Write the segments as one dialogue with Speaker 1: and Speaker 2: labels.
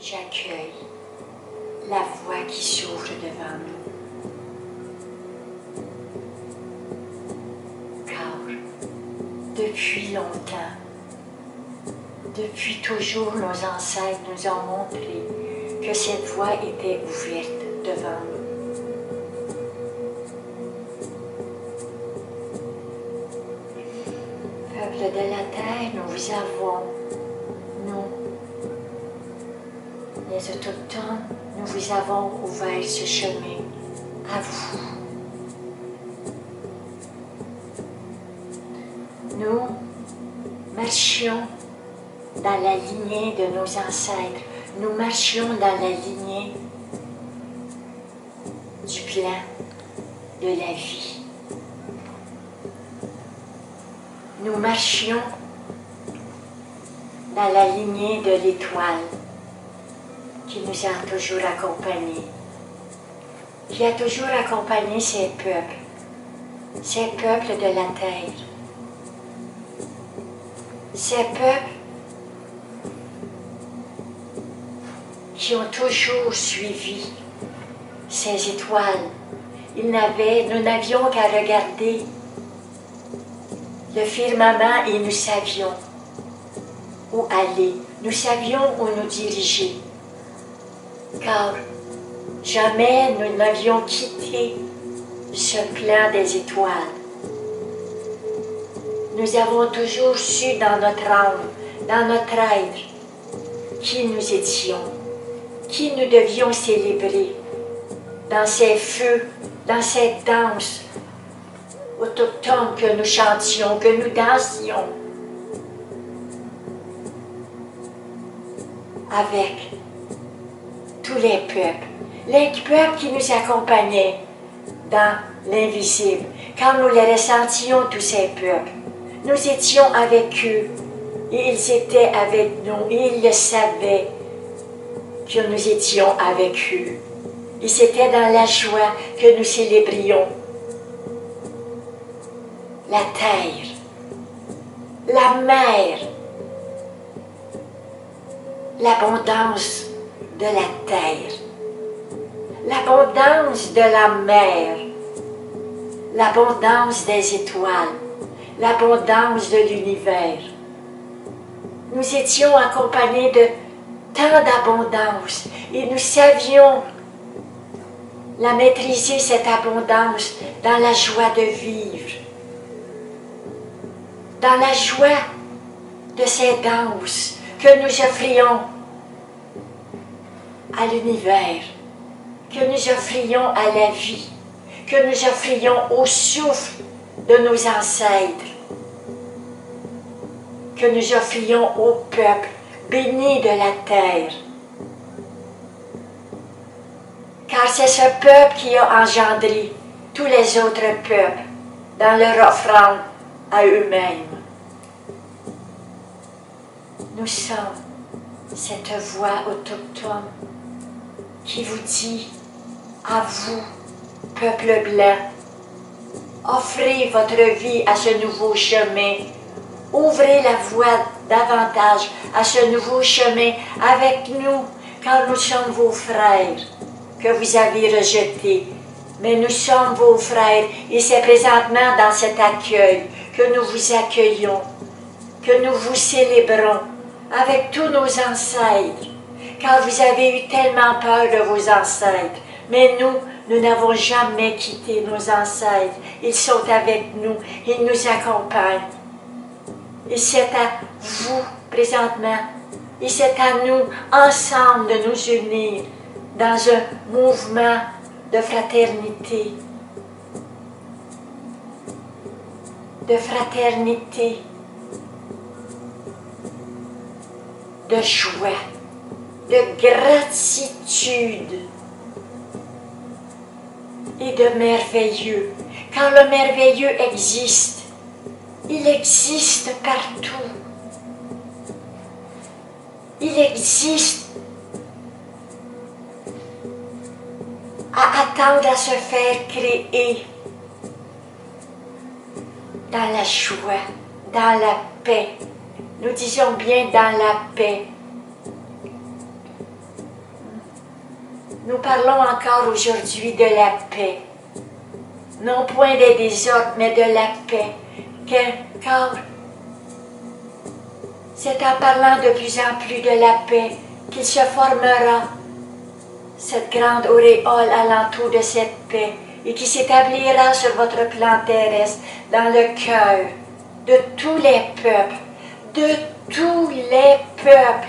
Speaker 1: j'accueille la voie qui s'ouvre devant nous. Car depuis longtemps, depuis toujours, nos ancêtres nous ont montré que cette voie était ouverte devant nous. Peuple de la terre, nous vous avons, nous, les autochtones, nous vous avons ouvert ce chemin à vous. Nous marchions dans la lignée de nos ancêtres, nous marchions dans la lignée du plan de la vie. Nous marchions dans la lignée de l'étoile qui nous a toujours accompagnés, qui a toujours accompagné ces peuples de la terre, ces peuples qui ont toujours suivi ces étoiles. Nous n'avions qu'à regarder le firmament et nous savions où aller, nous savions où nous diriger, car jamais nous n'avions quitté ce plan des étoiles. Nous avons toujours su dans notre âme, dans notre être, qui nous étions, qui nous devions célébrer dans ces feux, dans cette danse autochtone que nous chantions, que nous dansions avec tous les peuples qui nous accompagnaient dans l'invisible. Quand nous les ressentions, tous ces peuples, nous étions avec eux et ils étaient avec nous et ils le savaient que nous étions avec eux. Et c'était dans la joie que nous célébrions la terre, la mer, l'abondance de la terre, l'abondance de la mer, l'abondance des étoiles, l'abondance de l'univers. Nous étions accompagnés de tant d'abondance et nous savions la maîtriser, cette abondance, dans la joie de vivre, dans la joie de ces danses que nous offrions à l'univers, que nous offrions à la vie, que nous offrions au souffle de nos ancêtres, que nous offrions au peuple béni de la terre. Car c'est ce peuple qui a engendré tous les autres peuples dans leur offrande à eux-mêmes. Nous sommes cette voix autochtone qui vous dit à vous, peuple blanc, offrez votre vie à ce nouveau chemin. Ouvrez la voie davantage à ce nouveau chemin avec nous, car nous sommes vos frères que vous avez rejetés. Mais nous sommes vos frères et c'est présentement dans cet accueil que nous vous accueillons, que nous vous célébrons avec tous nos ancêtres, car vous avez eu tellement peur de vos ancêtres. Mais nous n'avons jamais quitté nos ancêtres. Ils sont avec nous, ils nous accompagnent. Et c'est à vous, présentement, et c'est à nous, ensemble, de nous unir dans un mouvement de fraternité. De fraternité, de joie, de gratitude et de merveilleux. Quand le merveilleux existe, il existe partout. Il existe à attendre à se faire créer dans la joie, dans la paix. Nous disons bien dans la paix. Nous parlons encore aujourd'hui de la paix. Non point des désordres, mais de la paix. Car c'est en parlant de plus en plus de la paix qu'il se formera cette grande auréole alentour de cette paix et qui s'établira sur votre plan terrestre dans le cœur de tous les peuples,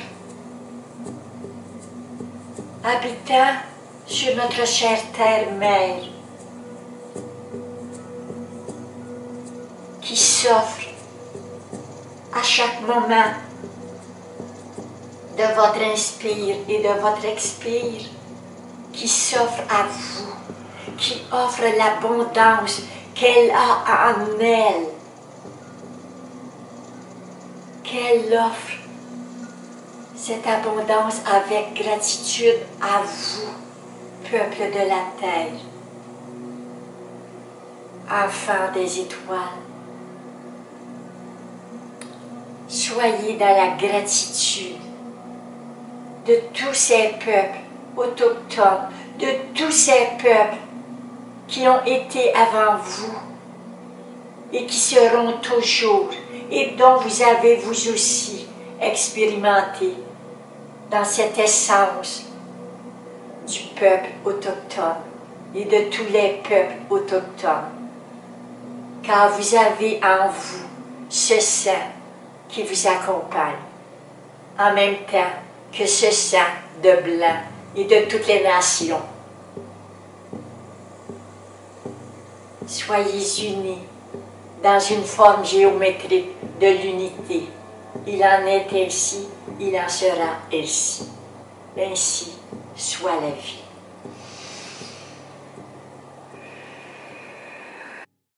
Speaker 1: habitant sur notre chère terre-mère, qui s'offre à chaque moment de votre inspire et de votre expire, qui s'offre à vous, qui offre l'abondance qu'elle a en elle, qu'elle offre cette abondance avec gratitude à vous, peuple de la terre, enfants des étoiles. Soyez dans la gratitude de tous ces peuples autochtones, de tous ces peuples qui ont été avant vous et qui seront toujours et dont vous avez vous aussi expérimenté dans cette essence du peuple autochtone et de tous les peuples autochtones. Car vous avez en vous ce sang qui vous accompagne, en même temps que ce sang de blanc et de toutes les nations. Soyez unis dans une forme géométrique de l'unité. Il en est ainsi, il en sera ainsi. Ainsi soit la vie.